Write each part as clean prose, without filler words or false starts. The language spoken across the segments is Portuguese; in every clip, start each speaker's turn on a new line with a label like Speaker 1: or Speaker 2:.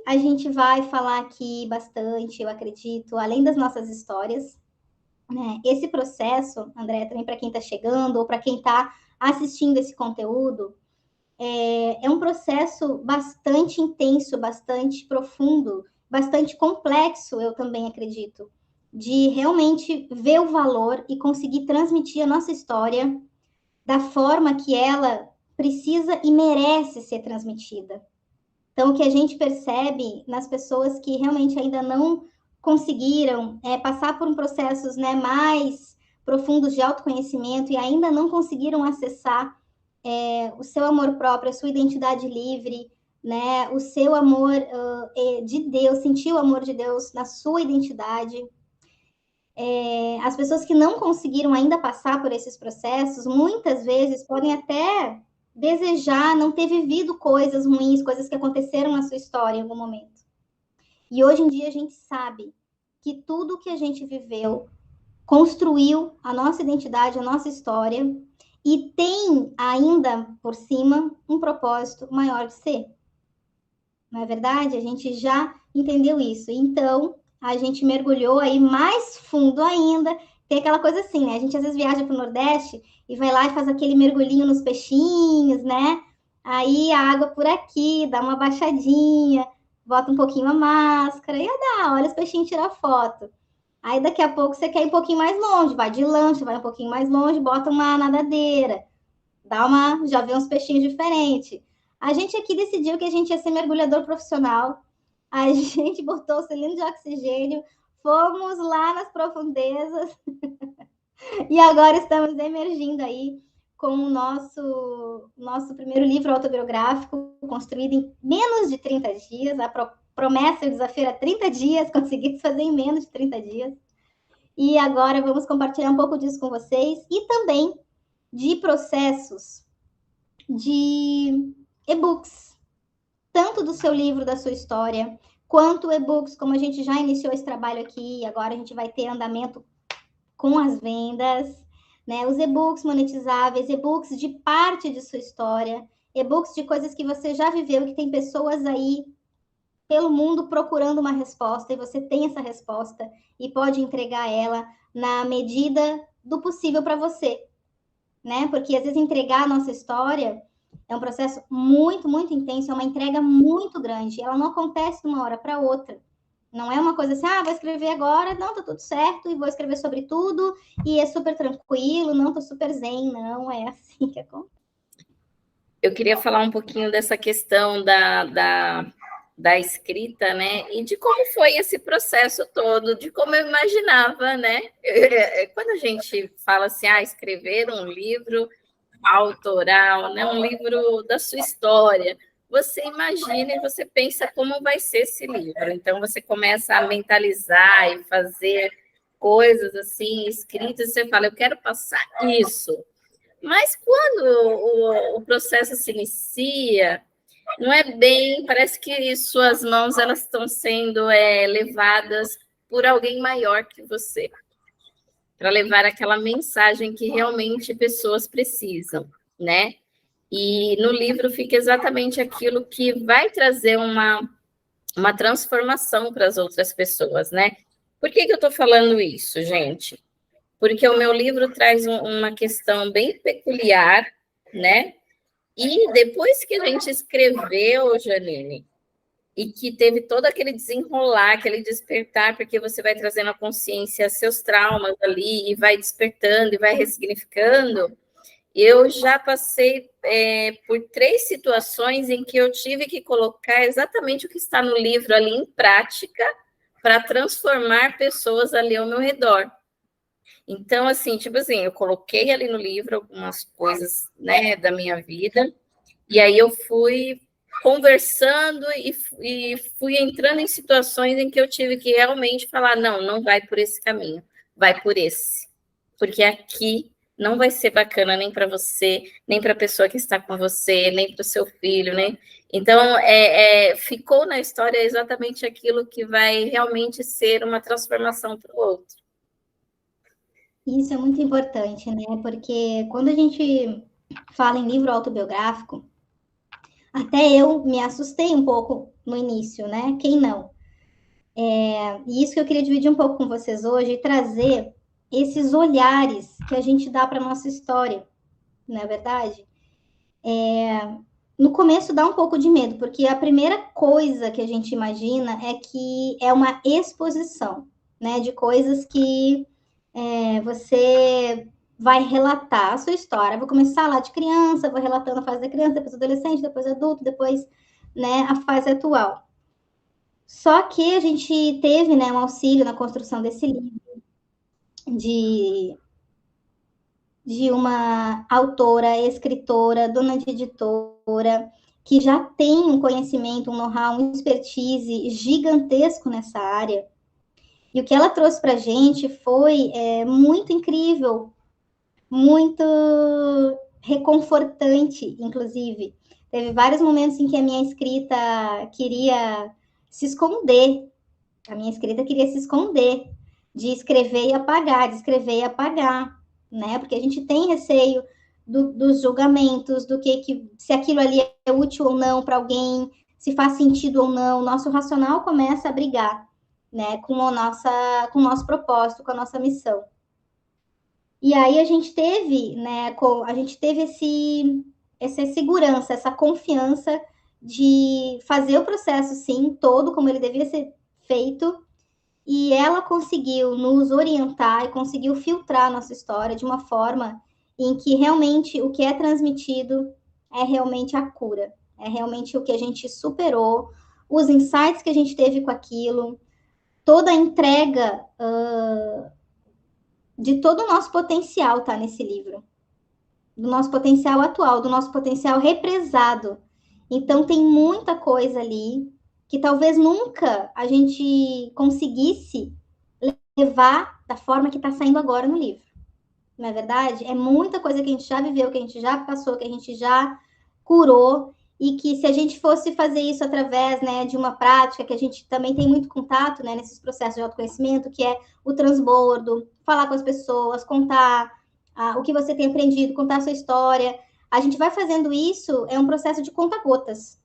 Speaker 1: a gente vai falar aqui bastante, eu acredito, além das nossas histórias, né? Esse processo, André, também para quem está chegando ou para quem está assistindo esse conteúdo, é um processo bastante intenso, bastante profundo, bastante complexo, eu também acredito, de realmente ver o valor e conseguir transmitir a nossa história da forma que ela precisa e merece ser transmitida. Então, o que a gente percebe nas pessoas que realmente ainda não conseguiram passar por processos, né, mais profundos de autoconhecimento e ainda não conseguiram acessar o seu amor próprio, a sua identidade livre, né, o seu amor de Deus, sentir o amor de Deus na sua identidade. As pessoas que não conseguiram ainda passar por esses processos, muitas vezes podem até desejar não ter vivido coisas ruins, coisas que aconteceram na sua história em algum momento. E hoje em dia a gente sabe que tudo que a gente viveu construiu a nossa identidade, a nossa história, e tem ainda por cima um propósito maior de ser. Não é verdade? A gente já entendeu isso. Então, a gente mergulhou aí mais fundo ainda. Tem aquela coisa assim, né? A gente às vezes viaja para o Nordeste e vai lá e faz aquele mergulhinho nos peixinhos, né? Aí a água por aqui, dá uma baixadinha, bota um pouquinho a máscara e olha os peixinhos tirar foto. Aí daqui a pouco você quer ir um pouquinho mais longe, vai de lanche, vai um pouquinho mais longe, bota uma nadadeira, já vê uns peixinhos diferentes. A gente aqui decidiu que a gente ia ser mergulhador profissional. A gente botou o cilindro de oxigênio, fomos lá nas profundezas e agora estamos emergindo aí com o nosso primeiro livro autobiográfico, construído em menos de 30 dias. A promessa e o desafio era 30 dias, conseguimos fazer em menos de 30 dias. E agora vamos compartilhar um pouco disso com vocês e também de processos de e-books, tanto do seu livro, da sua história, quanto e-books, como a gente já iniciou esse trabalho aqui, agora a gente vai ter andamento com as vendas, né? Os e-books monetizáveis, e-books de parte de sua história, e-books de coisas que você já viveu, que tem pessoas aí pelo mundo procurando uma resposta, e você tem essa resposta e pode entregar ela na medida do possível para você, né? Porque às vezes entregar a nossa história é um processo muito, muito intenso, é uma entrega muito grande. Ela não acontece de uma hora para outra. Não é uma coisa assim, vou escrever agora, não, tá tudo certo, e vou escrever sobre tudo, e é super tranquilo, não, tô super zen, não é assim que acontece.
Speaker 2: Eu queria falar um pouquinho dessa questão da escrita, né? E de como foi esse processo todo, de como eu imaginava, né? Quando a gente fala assim, escrever um livro autoral, né? Um livro da sua história, você imagina e você pensa como vai ser esse livro. Então, você começa a mentalizar e fazer coisas assim, escritas, e você fala, eu quero passar isso. Mas quando o processo se inicia, não é bem, parece que suas mãos elas estão sendo levadas por alguém maior que você, para levar aquela mensagem que realmente pessoas precisam, né? E no livro fica exatamente aquilo que vai trazer uma transformação para as outras pessoas, né? Por que eu estou falando isso, gente? Porque o meu livro traz uma questão bem peculiar, né? E depois que a gente escreveu, Janine, e que teve todo aquele desenrolar, aquele despertar, porque você vai trazendo a consciência seus traumas ali, e vai despertando, e vai ressignificando, eu já passei por 3 situações em que eu tive que colocar exatamente o que está no livro ali em prática para transformar pessoas ali ao meu redor. Então, assim, eu coloquei ali no livro algumas coisas, né, da minha vida, e aí eu fui conversando e fui entrando em situações em que eu tive que realmente falar, não vai por esse caminho, vai por esse. Porque aqui não vai ser bacana nem para você, nem para a pessoa que está com você, nem para o seu filho, né? Então, ficou na história exatamente aquilo que vai realmente ser uma transformação para o outro.
Speaker 1: Isso é muito importante, né? Porque quando a gente fala em livro autobiográfico, Até eu me assustei um pouco no início, né? Quem não? E isso que eu queria dividir um pouco com vocês hoje e trazer esses olhares que a gente dá para nossa história, não é verdade? No começo dá um pouco de medo, porque a primeira coisa que a gente imagina é que é uma exposição, né, de coisas que você vai relatar a sua história. Vou começar lá de criança, vou relatando a fase da criança, depois adolescente, depois adulto, depois, né, a fase atual. Só que a gente teve, né, um auxílio na construção desse livro de uma autora, escritora, dona de editora, que já tem um conhecimento, um know-how, uma expertise gigantesco nessa área. E o que ela trouxe para a gente foi muito incrível, muito reconfortante, inclusive. Teve vários momentos em que a minha escrita queria se esconder. A minha escrita queria se esconder de escrever e apagar, de escrever e apagar, né? Porque a gente tem receio dos julgamentos, do que se aquilo ali é útil ou não para alguém, se faz sentido ou não. Nosso racional começa a brigar, né, com com o nosso propósito, com a nossa missão. E aí a gente teve, né, essa segurança, essa confiança de fazer o processo, sim, todo como ele devia ser feito, e ela conseguiu nos orientar e conseguiu filtrar a nossa história de uma forma em que realmente o que é transmitido é realmente a cura, é realmente o que a gente superou, os insights que a gente teve com aquilo, toda a entrega de todo o nosso potencial tá nesse livro, do nosso potencial atual, do nosso potencial represado. Então tem muita coisa ali que talvez nunca a gente conseguisse levar da forma que está saindo agora no livro. Não é verdade? É muita coisa que a gente já viveu, que a gente já passou, que a gente já curou, e que se a gente fosse fazer isso através, né, de uma prática que a gente também tem muito contato, né, nesses processos de autoconhecimento, que é o transbordo, falar com as pessoas, contar o que você tem aprendido, contar a sua história. A gente vai fazendo isso, é um processo de conta-gotas,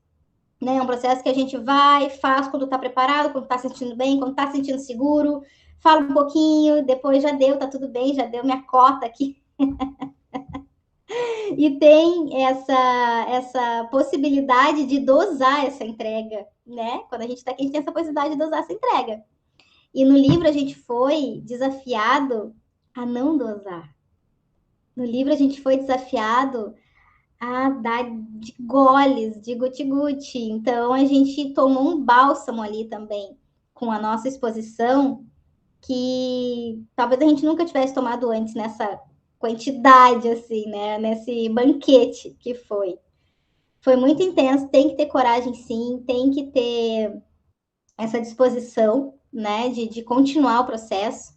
Speaker 1: né? É um processo que a gente vai, faz quando está preparado, quando está se sentindo bem, quando está se sentindo seguro, fala um pouquinho, depois já deu, tá tudo bem, já deu minha cota aqui. E tem essa possibilidade de dosar essa entrega, né? Quando a gente está aqui, a gente tem essa possibilidade de dosar essa entrega. E no livro a gente foi desafiado a não dosar. No livro a gente foi desafiado a dar de goles, de guti-guti. Então, a gente tomou um bálsamo ali também com a nossa exposição, que talvez a gente nunca tivesse tomado antes nessa quantidade, assim, né? Nesse banquete que foi. Foi muito intenso, tem que ter coragem, sim, tem que ter essa disposição, né, de continuar o processo.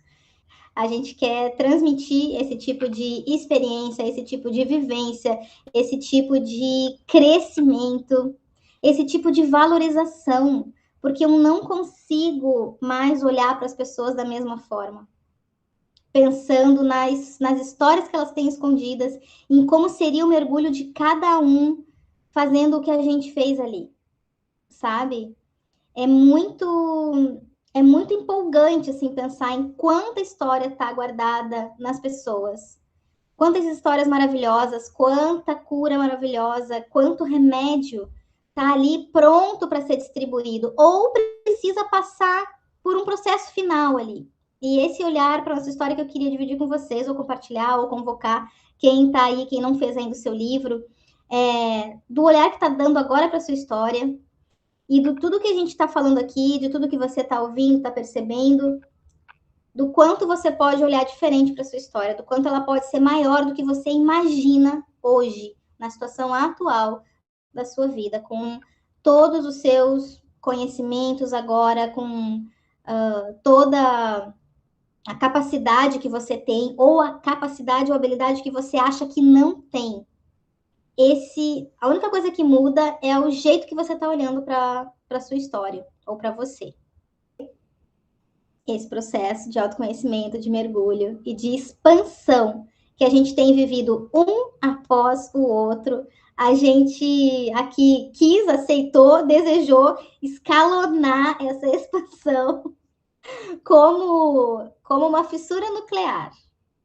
Speaker 1: A gente quer transmitir esse tipo de experiência, esse tipo de vivência, esse tipo de crescimento, esse tipo de valorização, porque eu não consigo mais olhar para as pessoas da mesma forma, pensando nas histórias que elas têm escondidas, em como seria o mergulho de cada um fazendo o que a gente fez ali, sabe? É muito é muito empolgante assim pensar em quanta história está guardada nas pessoas. Quantas histórias maravilhosas, quanta cura maravilhosa, quanto remédio está ali pronto para ser distribuído ou precisa passar por um processo final ali. E esse olhar para nossa história que eu queria dividir com vocês, ou compartilhar, ou convocar quem está aí, quem não fez ainda o seu livro, do olhar que está dando agora para sua história, e do tudo que a gente está falando aqui, de tudo que você está ouvindo, está percebendo, do quanto você pode olhar diferente para sua história, do quanto ela pode ser maior do que você imagina hoje, na situação atual da sua vida, com todos os seus conhecimentos agora, com toda a capacidade que você tem, ou a capacidade ou habilidade que você acha que não tem. A única coisa que muda é o jeito que você está olhando para a sua história, ou para você. Esse processo de autoconhecimento, de mergulho e de expansão que a gente tem vivido um após o outro a gente aqui quis, aceitou, desejou escalonar essa expansão como uma fissura nuclear.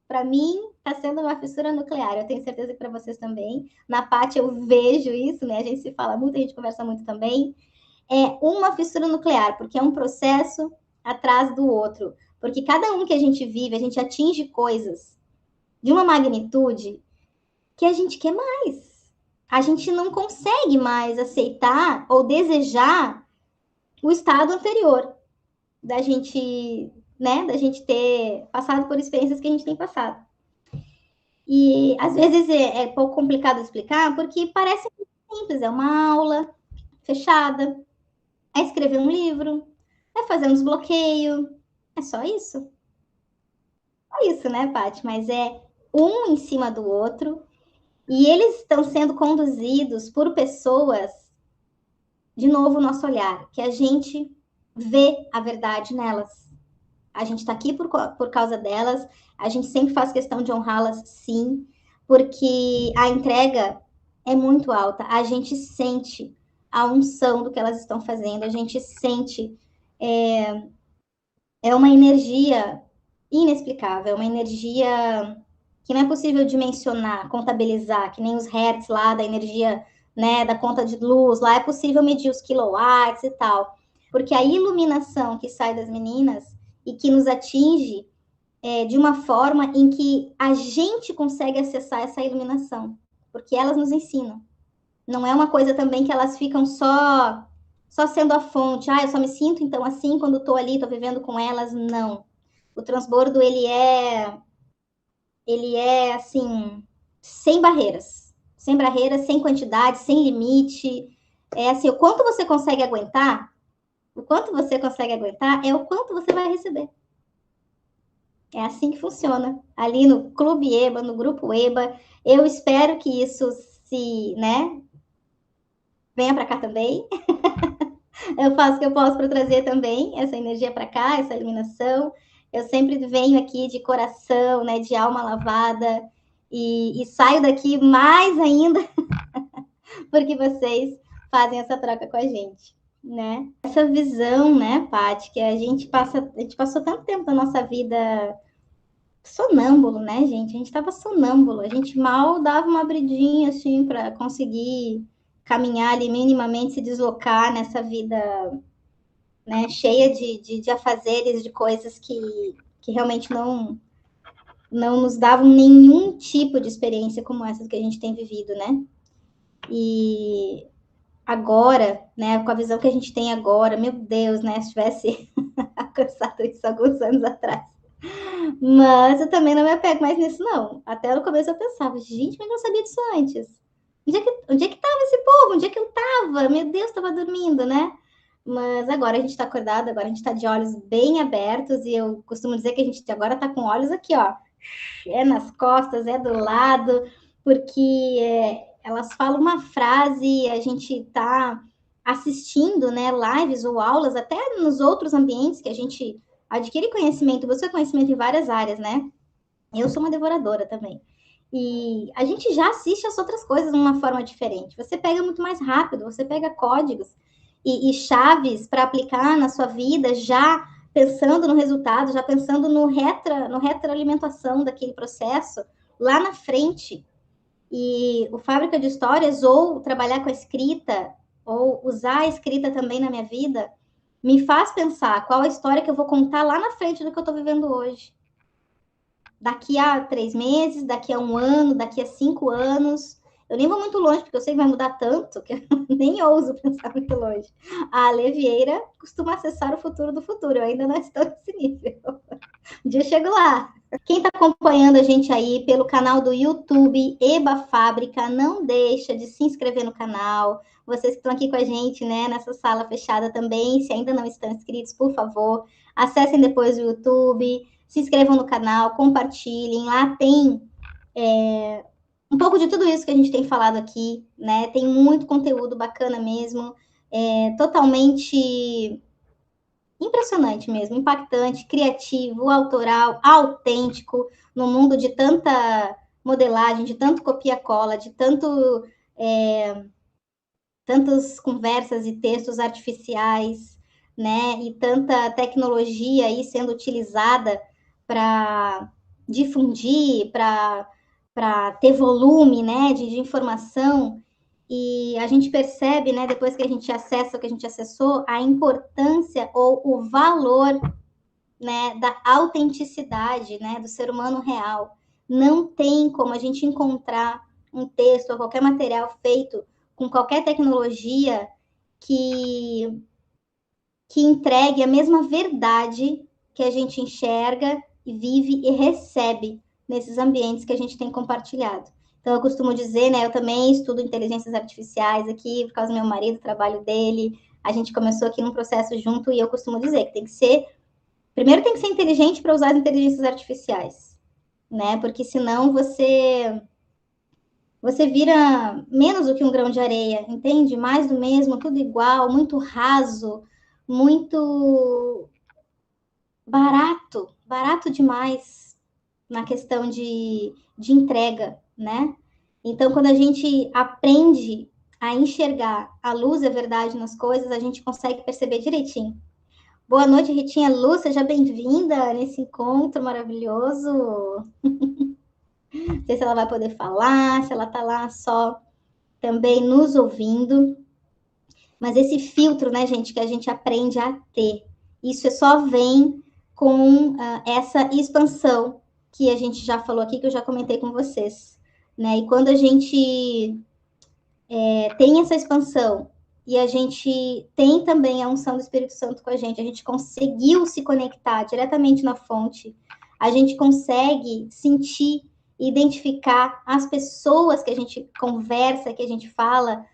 Speaker 1: Para mim, está sendo uma fissura nuclear. Eu tenho certeza que para vocês também. Na Paty eu vejo isso, né? A gente se fala muito, a gente conversa muito também. É uma fissura nuclear, porque é um processo atrás do outro. Porque cada um que a gente vive, a gente atinge coisas de uma magnitude que a gente quer mais. A gente não consegue mais aceitar ou desejar o estado anterior da gente, né, da gente ter passado por experiências que a gente tem passado. E às vezes é pouco complicado de explicar, porque parece simples, é uma aula fechada, é escrever um livro, é fazer um desbloqueio, é só isso. Só isso, né, Paty? Mas é um em cima do outro, e eles estão sendo conduzidos por pessoas, de novo, o nosso olhar, que a gente vê a verdade nelas. A gente está aqui por causa delas, a gente sempre faz questão de honrá-las, sim, porque a entrega é muito alta, a gente sente a unção do que elas estão fazendo, a gente sente, é uma energia inexplicável, uma energia que não é possível dimensionar, contabilizar, que nem os hertz lá da energia, né, da conta de luz, lá é possível medir os quilowatts e tal, porque a iluminação que sai das meninas e que nos atinge de uma forma em que a gente consegue acessar essa iluminação, porque elas nos ensinam. Não é uma coisa também que elas ficam só sendo a fonte. Eu só me sinto então assim quando estou ali, estou vivendo com elas. Não. O transbordo ele é assim, sem barreiras, sem quantidade, sem limite. É assim, o quanto você consegue aguentar é o quanto você vai receber. É assim que funciona. Ali no Clube EBA, no Grupo EBA, eu espero que isso né, venha para cá também. Eu faço o que eu posso para trazer também essa energia para cá, essa iluminação. Eu sempre venho aqui de coração, né, de alma lavada, e saio daqui mais ainda porque vocês fazem essa troca com a gente, né? Essa visão, né, Paty, que a gente passou tanto tempo da nossa vida sonâmbulo, né, gente? A gente estava sonâmbulo, a gente mal dava uma abridinha, assim, para conseguir caminhar ali minimamente, se deslocar nessa vida, né, cheia de afazeres, de coisas que realmente não nos davam nenhum tipo de experiência como essa que a gente tem vivido, né? E agora, né, com a visão que a gente tem agora, meu Deus, né, se tivesse alcançado isso alguns anos atrás. Mas eu também não me apego mais nisso, não. Até no começo eu pensava, gente, mas eu não sabia disso antes. Onde é que tava esse povo? Onde é que eu tava? Meu Deus, tava dormindo, né? Mas agora a gente tá acordado, agora a gente tá de olhos bem abertos, e eu costumo dizer que a gente agora tá com olhos aqui, ó. É nas costas, é do lado, porque elas falam uma frase, a gente tá assistindo, né, lives ou aulas, até nos outros ambientes que a gente adquire conhecimento, você conhecimento em várias áreas, né? Eu sou uma devoradora também. E a gente já assiste as outras coisas de uma forma diferente. Você pega muito mais rápido, você pega códigos e chaves para aplicar na sua vida, já pensando no resultado, já pensando no retroalimentação daquele processo lá na frente. E o Fábrica de Histórias, ou trabalhar com a escrita, ou usar a escrita também na minha vida, me faz pensar qual a história que eu vou contar lá na frente do que eu estou vivendo hoje. Daqui a 3 meses, daqui a 1 ano, daqui a 5 anos. Eu nem vou muito longe, porque eu sei que vai mudar tanto, que eu nem ouso pensar muito longe. A Ale Vieira costuma acessar o futuro do futuro. Eu ainda não estou nesse nível. Um dia eu chego lá. Quem está acompanhando a gente aí pelo canal do YouTube Eba Fábrica, não deixa de se inscrever no canal. Vocês que estão aqui com a gente, né, nessa sala fechada também, se ainda não estão inscritos, por favor, acessem depois o YouTube, se inscrevam no canal, compartilhem. Lá tem um pouco de tudo isso que a gente tem falado aqui, né? Tem muito conteúdo bacana mesmo, totalmente impressionante mesmo, impactante, criativo, autoral, autêntico, no mundo de tanta modelagem, de tanto copia-cola, de tanto tantas conversas e textos artificiais, né, e tanta tecnologia aí sendo utilizada para difundir, para ter volume, né, de informação, e a gente percebe, né, depois que a gente acessa o que a gente acessou, a importância ou o valor, né, da autenticidade, né, do ser humano real. Não tem como a gente encontrar um texto ou qualquer material feito com qualquer tecnologia que, que entregue a mesma verdade que a gente enxerga e vive e recebe nesses ambientes que a gente tem compartilhado. Então, eu costumo dizer, né, eu também estudo inteligências artificiais aqui, por causa do meu marido, trabalho dele, a gente começou aqui num processo junto, e eu costumo dizer que tem que ser, primeiro tem que ser inteligente para usar as inteligências artificiais, né, porque senão você vira menos do que um grão de areia, entende? Mais do mesmo, tudo igual, muito raso, muito barato demais na questão de entrega, né? Então, quando a gente aprende a enxergar a luz e a verdade nas coisas, a gente consegue perceber direitinho. Boa noite, Ritinha. Lu, seja bem-vinda nesse encontro maravilhoso. Não sei se ela vai poder falar, se ela está lá só também nos ouvindo. Mas esse filtro, né, gente, que a gente aprende a ter, isso só vem com essa expansão que a gente já falou aqui, que eu já comentei com vocês, né? E quando a gente tem essa expansão e a gente tem também a unção do Espírito Santo com a gente conseguiu se conectar diretamente na fonte, a gente consegue sentir, identificar as pessoas que a gente conversa, que a gente fala,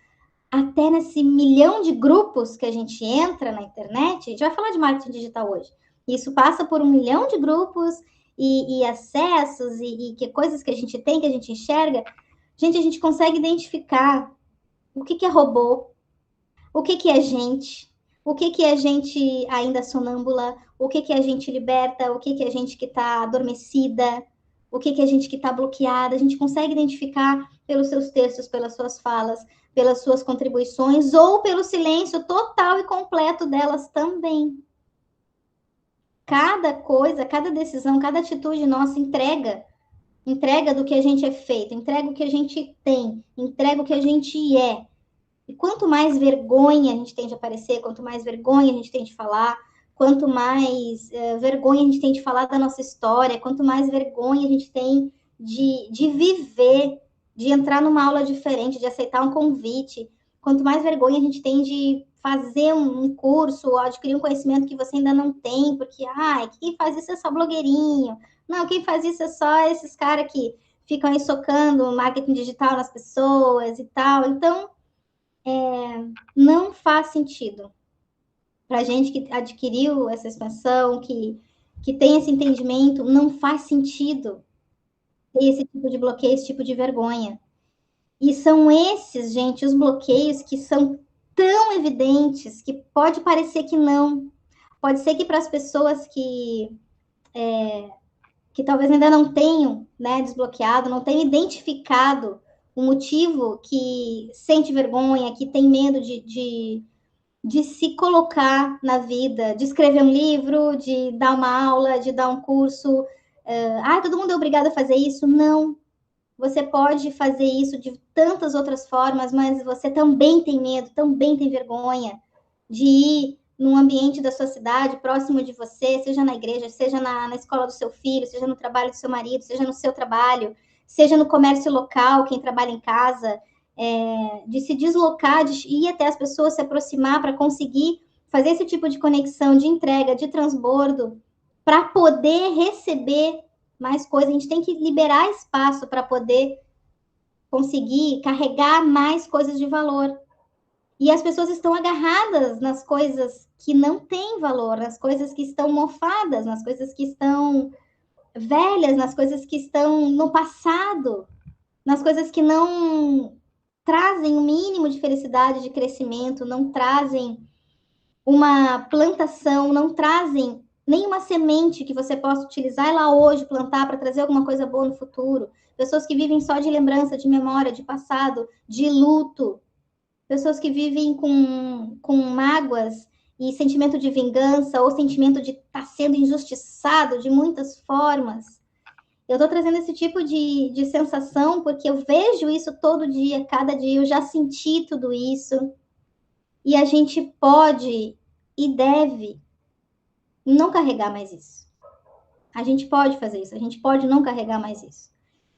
Speaker 1: até nesse milhão de grupos que a gente entra na internet. A gente vai falar de marketing digital hoje. Isso passa por 1 milhão de grupos e acessos e que coisas que a gente tem, que a gente enxerga. Gente, a gente consegue identificar o que é robô, o que é gente, o que é gente ainda sonâmbula, o que é gente liberta, o que é gente que está adormecida, o que é gente que está bloqueada. A gente consegue identificar pelos seus textos, pelas suas falas, pelas suas contribuições ou pelo silêncio total e completo delas também. Cada coisa, cada decisão, cada atitude nossa entrega do que a gente é feito, entrega o que a gente tem, entrega o que a gente é. E quanto mais vergonha a gente tem de aparecer, quanto mais vergonha a gente tem de falar, quanto mais vergonha a gente tem de falar da nossa história, quanto mais vergonha a gente tem de viver, de entrar numa aula diferente, de aceitar um convite, quanto mais vergonha a gente tem de fazer um curso, ou adquirir um conhecimento que você ainda não tem, porque, quem faz isso é só blogueirinho. Não, quem faz isso é só esses caras que ficam aí socando marketing digital nas pessoas e tal. Então, não faz sentido para a gente que adquiriu essa expansão, que tem esse entendimento, não faz sentido ter esse tipo de bloqueio, esse tipo de vergonha. E são esses, gente, os bloqueios que são tão evidentes que pode parecer que não. Pode ser que para as pessoas que talvez ainda não tenham, né, desbloqueado, não tenham identificado o motivo que sente vergonha, que tem medo de se colocar na vida, de escrever um livro, de dar uma aula, de dar um curso. Todo mundo é obrigado a fazer isso? Não. Você pode fazer isso de tantas outras formas, mas você também tem medo, também tem vergonha de ir num ambiente da sua cidade, próximo de você, seja na igreja, seja na escola do seu filho, seja no trabalho do seu marido, seja no seu trabalho, seja no comércio local, quem trabalha em casa, de se deslocar, de ir até as pessoas, se aproximar para conseguir fazer esse tipo de conexão, de entrega, de transbordo, para poder receber mais coisas. A gente tem que liberar espaço para poder conseguir carregar mais coisas de valor. E as pessoas estão agarradas nas coisas que não têm valor, nas coisas que estão mofadas, nas coisas que estão velhas, nas coisas que estão no passado, nas coisas que não trazem o mínimo de felicidade, de crescimento, não trazem uma plantação, não trazem nenhuma semente que você possa utilizar ela hoje, plantar para trazer alguma coisa boa no futuro. Pessoas que vivem só de lembrança, de memória, de passado, de luto. Pessoas que vivem com mágoas e sentimento de vingança ou sentimento de estar sendo injustiçado de muitas formas. Eu estou trazendo esse tipo de sensação porque eu vejo isso todo dia, cada dia, eu já senti tudo isso. E a gente pode e deve não carregar mais isso. A gente pode fazer isso, a gente pode não carregar mais isso.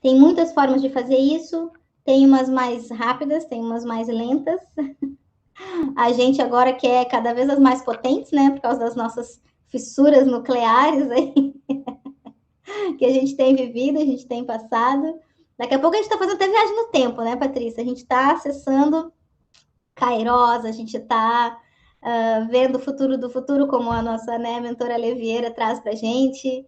Speaker 1: Tem muitas formas de fazer isso, tem umas mais rápidas, tem umas mais lentas. A gente agora quer cada vez as mais potentes, né? Por causa das nossas fissuras nucleares aí, que a gente tem vivido, a gente tem passado. Daqui a pouco a gente está fazendo até viagem no tempo, né, Patrícia? A gente está acessando Kairos, a gente está vendo o futuro do futuro, como a nossa, né, mentora Levieira traz para a gente.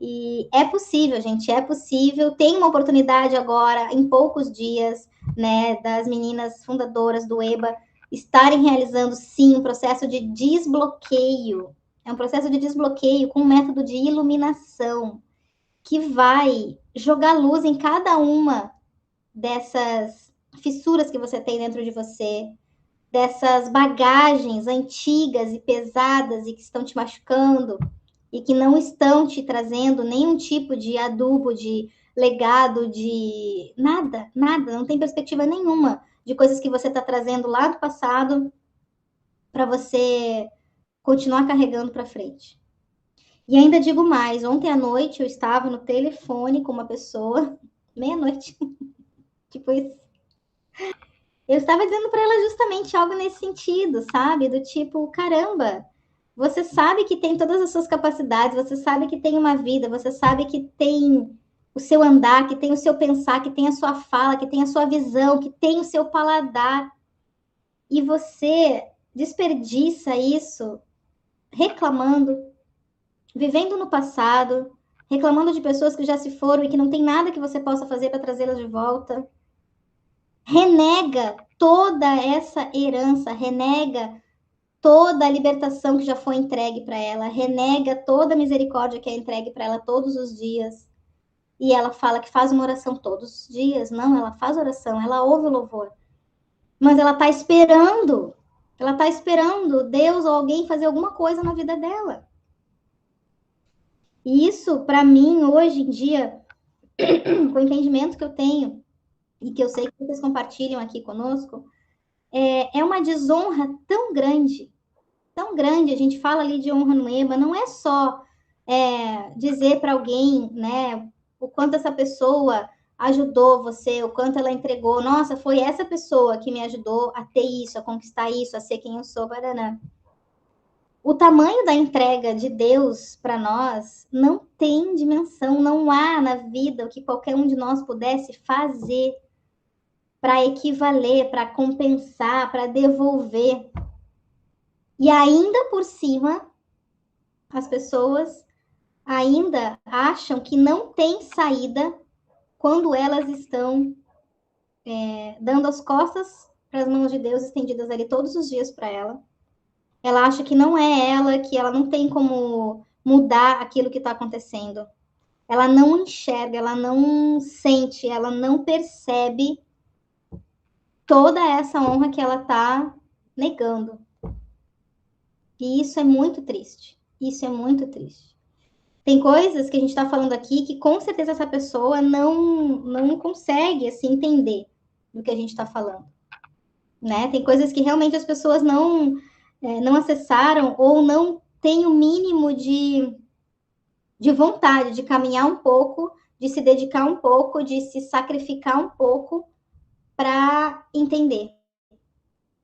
Speaker 1: E é possível, gente, é possível. Tem uma oportunidade agora, em poucos dias, né, das meninas fundadoras do EBA estarem realizando, sim, um processo de desbloqueio. É um processo de desbloqueio com um método de iluminação que vai jogar luz em cada uma dessas fissuras que você tem dentro de você, dessas bagagens antigas e pesadas e que estão te machucando e que não estão te trazendo nenhum tipo de adubo, de legado, de nada, não tem perspectiva nenhuma de coisas que você está trazendo lá do passado para você continuar carregando para frente. E ainda digo mais, ontem à noite eu estava no telefone com uma pessoa, meia-noite, tipo isso. Eu estava dizendo para ela justamente algo nesse sentido, sabe? Do tipo, caramba, você sabe que tem todas as suas capacidades, você sabe que tem uma vida, você sabe que tem o seu andar, que tem o seu pensar, que tem a sua fala, que tem a sua visão, que tem o seu paladar. E você desperdiça isso reclamando, vivendo no passado, reclamando de pessoas que já se foram e que não tem nada que você possa fazer para trazê-las de volta. Renega toda essa herança, renega toda a libertação que já foi entregue para ela, renega toda a misericórdia que é entregue para ela todos os dias. E ela fala que faz uma oração todos os dias. Não, ela faz oração, ela ouve o louvor. Mas ela está esperando Deus ou alguém fazer alguma coisa na vida dela. E isso, para mim, hoje em dia, com o entendimento que eu tenho, e que eu sei que vocês compartilham aqui conosco, é uma desonra tão grande, tão grande. A gente fala ali de honra no EBA, não é só dizer para alguém, né, o quanto essa pessoa ajudou você, o quanto ela entregou. Nossa, foi essa pessoa que me ajudou a ter isso, a conquistar isso, a ser quem eu sou, baraná. O tamanho da entrega de Deus para nós não tem dimensão, não há na vida o que qualquer um de nós pudesse fazer para equivaler, para compensar, para devolver. E ainda por cima, as pessoas ainda acham que não tem saída quando elas estão dando as costas para as mãos de Deus estendidas ali todos os dias para ela. Ela acha que não é ela, que ela não tem como mudar aquilo que está acontecendo. Ela não enxerga, ela não sente, ela não percebe toda essa honra que ela está negando. E isso é muito triste. Isso é muito triste. Tem coisas que a gente está falando aqui que com certeza essa pessoa não consegue assim, entender do que a gente está falando. Né? Tem coisas que realmente as pessoas não acessaram ou não têm o mínimo de vontade de caminhar um pouco, de se dedicar um pouco, de se sacrificar um pouco para entender.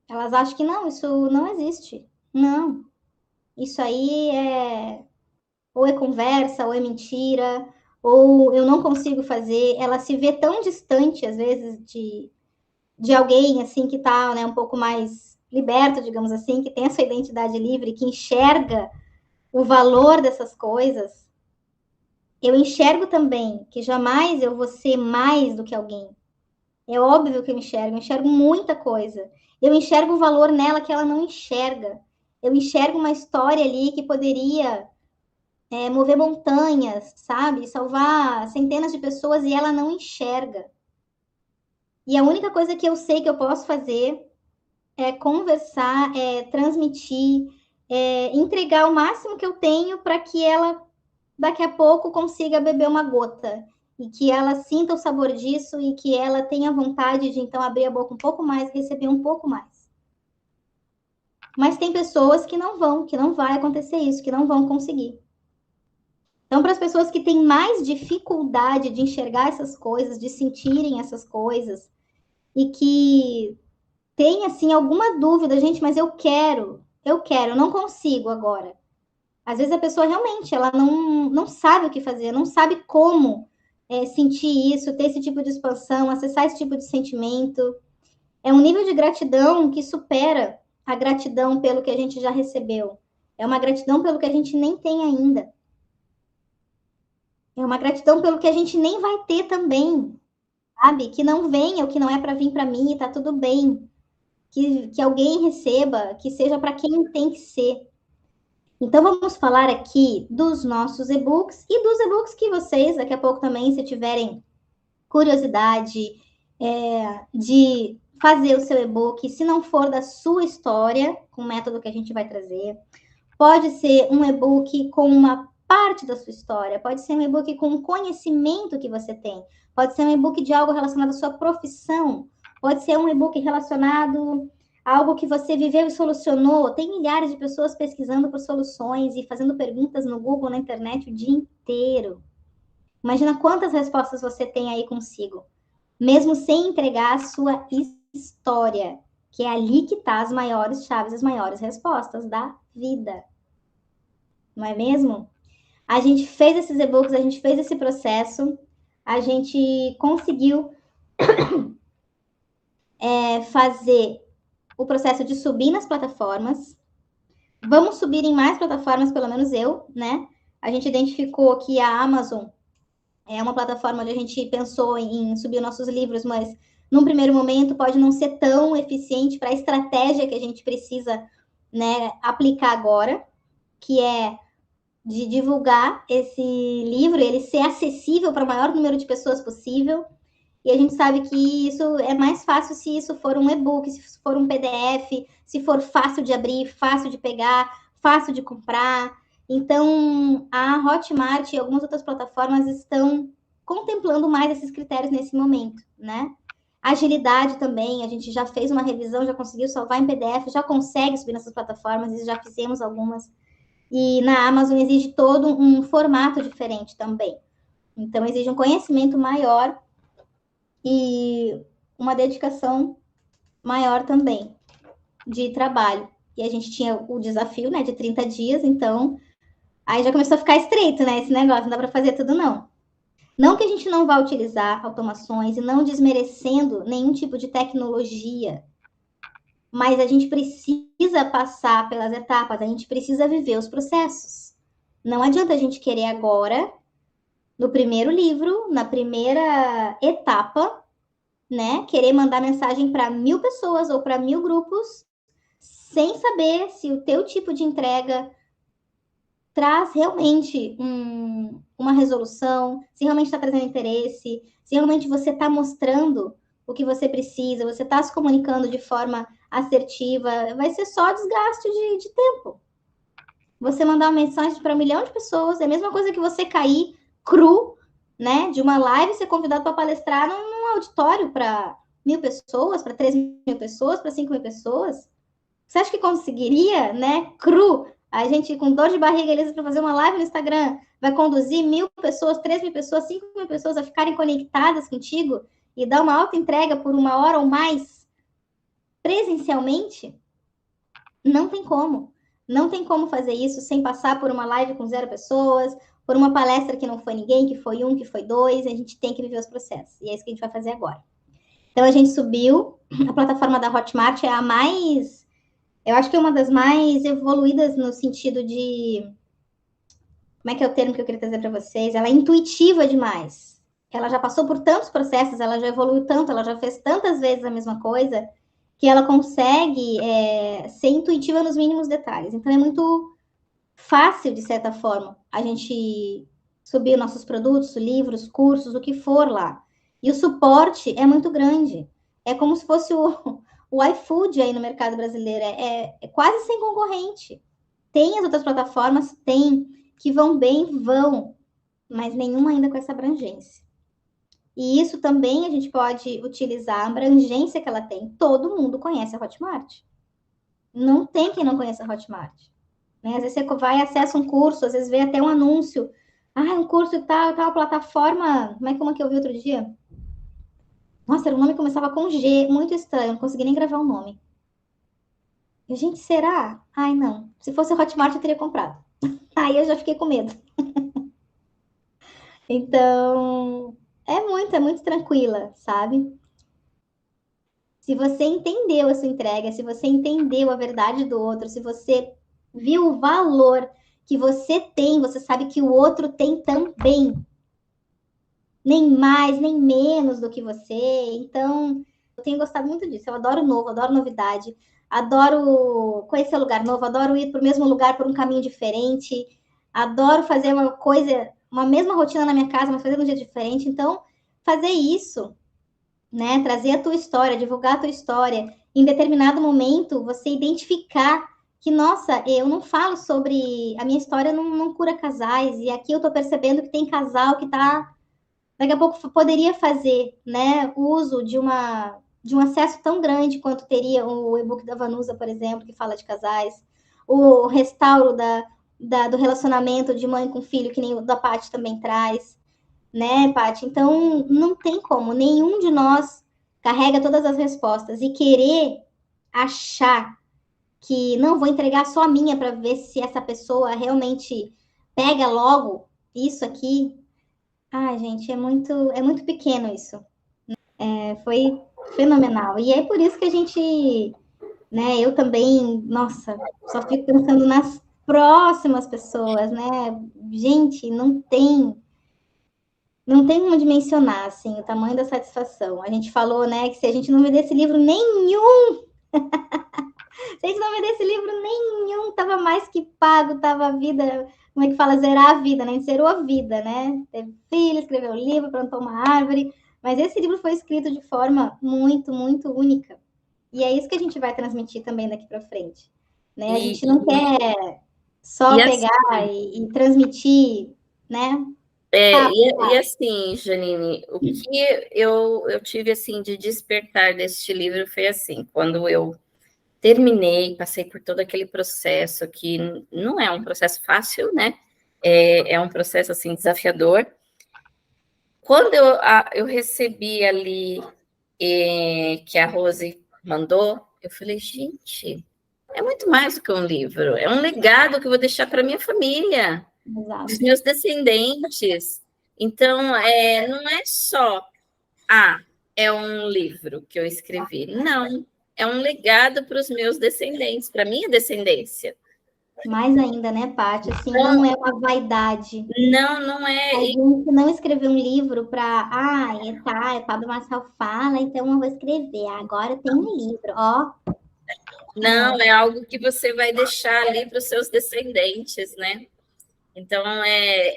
Speaker 1: Elas acham que não, isso não existe. Não. Isso aí ou é conversa, ou é mentira, ou eu não consigo fazer. Ela se vê tão distante, às vezes, de alguém assim que está, né, um pouco mais liberto, digamos assim, que tem a sua identidade livre, que enxerga o valor dessas coisas. Eu enxergo também que jamais eu vou ser mais do que alguém. É óbvio que eu enxergo muita coisa. Eu enxergo o valor nela que ela não enxerga. Eu enxergo uma história ali que poderia mover montanhas, sabe? Salvar centenas de pessoas e ela não enxerga. E a única coisa que eu sei que eu posso fazer é conversar, é transmitir, entregar o máximo que eu tenho para que ela, daqui a pouco, consiga beber uma gota. E que ela sinta o sabor disso e que ela tenha vontade de, então, abrir a boca um pouco mais, receber um pouco mais. Mas tem pessoas que não vai acontecer isso, que não vão conseguir. Então, para as pessoas que têm mais dificuldade de enxergar essas coisas, de sentirem essas coisas, e que tem, assim, alguma dúvida, gente, mas eu quero, não consigo agora. Às vezes a pessoa realmente, ela não sabe o que fazer, não sabe como sentir isso, ter esse tipo de expansão, acessar esse tipo de sentimento. É um nível de gratidão que supera a gratidão pelo que a gente já recebeu. É uma gratidão pelo que a gente nem tem ainda. É uma gratidão pelo que a gente nem vai ter também, sabe? Que não venha o que não é para vir para mim e tá tudo bem. Que alguém receba, que seja para quem tem que ser. Então, vamos falar aqui dos nossos e-books e dos e-books que vocês, daqui a pouco também, se tiverem curiosidade de fazer o seu e-book, se não for da sua história, com o método que a gente vai trazer, pode ser um e-book com uma parte da sua história, pode ser um e-book com um conhecimento que você tem, pode ser um e-book de algo relacionado à sua profissão, pode ser um e-book relacionado a algo que você viveu e solucionou. Tem milhares de pessoas pesquisando por soluções e fazendo perguntas no Google, na internet o dia inteiro. Imagina quantas respostas você tem aí consigo, mesmo sem entregar a sua história, que é ali que tá as maiores chaves, as maiores respostas da vida. Não é mesmo? A gente fez esses e-books, a gente fez esse processo, a gente conseguiu fazer o processo de subir nas plataformas. Vamos subir em mais plataformas, pelo menos eu, né? A gente identificou que a Amazon é uma plataforma onde a gente pensou em subir nossos livros, mas num primeiro momento pode não ser tão eficiente para a estratégia que a gente precisa, né, aplicar agora, que é de divulgar esse livro, ele ser acessível para o maior número de pessoas possível. E a gente sabe que isso é mais fácil se isso for um e-book, se for um PDF, se for fácil de abrir, fácil de pegar, fácil de comprar. Então, a Hotmart e algumas outras plataformas estão contemplando mais esses critérios nesse momento, né? Agilidade também, a gente já fez uma revisão, já conseguiu salvar em PDF, já consegue subir nessas plataformas, e já fizemos algumas. E na Amazon exige todo um formato diferente também. Então, exige um conhecimento maior e uma dedicação maior também de trabalho. E a gente tinha o desafio, né, de 30 dias, então aí já começou a ficar estreito, né, esse negócio, não dá para fazer tudo não. Não que a gente não vá utilizar automações e não desmerecendo nenhum tipo de tecnologia, mas a gente precisa passar pelas etapas, a gente precisa viver os processos. Não adianta a gente querer agora, no primeiro livro, na primeira etapa, né, querer mandar mensagem para 1000 pessoas ou para 1000 grupos, sem saber se o teu tipo de entrega traz realmente uma resolução, se realmente está trazendo interesse, se realmente você está mostrando o que você precisa, você está se comunicando de forma assertiva, vai ser só desgaste de tempo. Você mandar uma mensagem para 1 milhão de pessoas, é a mesma coisa que você cair cru, né, de uma live, ser convidado para palestrar num auditório para 1000 pessoas, para 3.000 pessoas, para 5.000 pessoas. Você acha que conseguiria, né, cru? A gente com dor de barriga ali para fazer uma live no Instagram, vai conduzir 1.000 pessoas, 3.000 pessoas, 5.000 pessoas a ficarem conectadas contigo e dar uma alta entrega por 1 hora ou mais presencialmente? Não tem como. Não tem como fazer isso sem passar por uma live com 0 pessoas, por uma palestra que não foi ninguém, que foi 1, que foi 2. A gente tem que viver os processos. E é isso que a gente vai fazer agora. Então, a gente subiu. A plataforma da Hotmart é a mais... Eu acho que é uma das mais evoluídas no sentido de... Como é que é o termo que eu queria trazer para vocês? Ela é intuitiva demais. Ela já passou por tantos processos, ela já evoluiu tanto, ela já fez tantas vezes a mesma coisa, que ela consegue ser intuitiva nos mínimos detalhes. Então, é muito fácil, de certa forma, a gente subir nossos produtos, livros, cursos, o que for lá. E o suporte é muito grande. É como se fosse o iFood aí no mercado brasileiro. É quase sem concorrente. Tem as outras plataformas? Tem. Que vão bem, vão. Mas nenhuma ainda com essa abrangência. E isso também a gente pode utilizar a abrangência que ela tem. Todo mundo conhece a Hotmart. Não tem quem não conheça a Hotmart. Né? Às vezes você vai, acessa um curso, às vezes vê até um anúncio. Um curso e tal plataforma. Como é que uma que eu vi outro dia? Nossa, era um nome que começava com G, muito estranho, não consegui nem gravar o nome. E, gente, será? Ai, não. Se fosse Hotmart, eu teria comprado. Aí eu já fiquei com medo. Então, é muito tranquila, sabe? Se você entendeu a sua entrega, se você entendeu a verdade do outro, se você viu o valor que você tem, você sabe que o outro tem também. Nem mais, nem menos do que você. Então, eu tenho gostado muito disso. Eu adoro novo, adoro novidade, adoro conhecer lugar novo, adoro ir para o mesmo lugar por um caminho diferente, adoro fazer uma coisa, uma mesma rotina na minha casa, mas fazer de um jeito diferente. Então, fazer isso, né? Trazer a tua história, divulgar a tua história, em determinado momento, você identificar que, nossa, eu não falo sobre. A minha história não cura casais, e aqui eu tô percebendo que tem casal que tá. Daqui a pouco poderia fazer, né, uso de um acesso tão grande quanto teria o e-book da Vanusa, por exemplo, que fala de casais, o restauro do relacionamento de mãe com filho, que nem o da Paty também traz, né, Paty? Então, não tem como, nenhum de nós carrega todas as respostas e querer achar que não vou entregar só a minha para ver se essa pessoa realmente pega logo isso aqui. Ai, gente, é muito pequeno isso. Foi fenomenal. E é por isso que a gente, né, eu também, nossa, só fico pensando nas próximas pessoas, né? Gente, não tem como dimensionar, assim, o tamanho da satisfação. A gente falou, né, que se a gente não vendesse livro nenhum, se a gente não vendesse livro nenhum, tava mais que pago, tava a vida, como é que fala, zerar a vida, né? A gente zerou a vida, né? Teve filho, escreveu um livro, plantou uma árvore, mas esse livro foi escrito de forma muito, muito única. E é isso que a gente vai transmitir também daqui para frente, né? A gente não quer só
Speaker 2: assim,
Speaker 1: pegar e transmitir, né?
Speaker 2: e assim, Janine, o que eu tive assim de despertar deste livro foi assim, quando eu terminei, passei por todo aquele processo que não é um processo fácil, né? É um processo assim desafiador. Quando eu recebi ali que a Rose mandou, eu falei, gente, é muito mais do que um livro, é um legado que eu vou deixar para minha família, os meus descendentes. Então, não é só, é um livro que eu escrevi. Não, é um legado para os meus descendentes, para a minha descendência.
Speaker 1: Mais ainda, né, Paty? Assim, não é uma vaidade.
Speaker 2: Não é.
Speaker 1: A gente não escreveu um livro para, Pablo Marçal fala, então eu vou escrever. Agora tem um livro, ó.
Speaker 2: Não, é algo que você vai deixar ali para os seus descendentes, né? Então,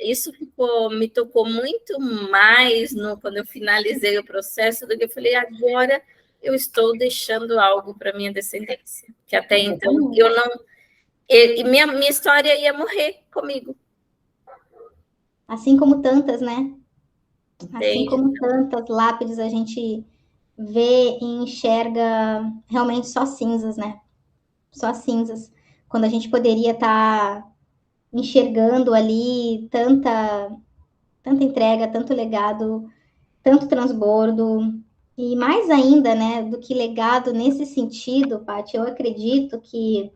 Speaker 2: isso me tocou muito mais quando eu finalizei o processo do que eu falei, agora eu estou deixando algo para minha descendência. Que até então eu não. E minha história ia morrer comigo.
Speaker 1: Assim como tantas, né? Assim
Speaker 2: Entende?
Speaker 1: como tantas lápides a gente vê e enxerga realmente só cinzas, né? Só cinzas. Quando a gente poderia estar enxergando ali tanta entrega, tanto legado, tanto transbordo. E mais ainda, né, do que legado nesse sentido, Paty, eu acredito que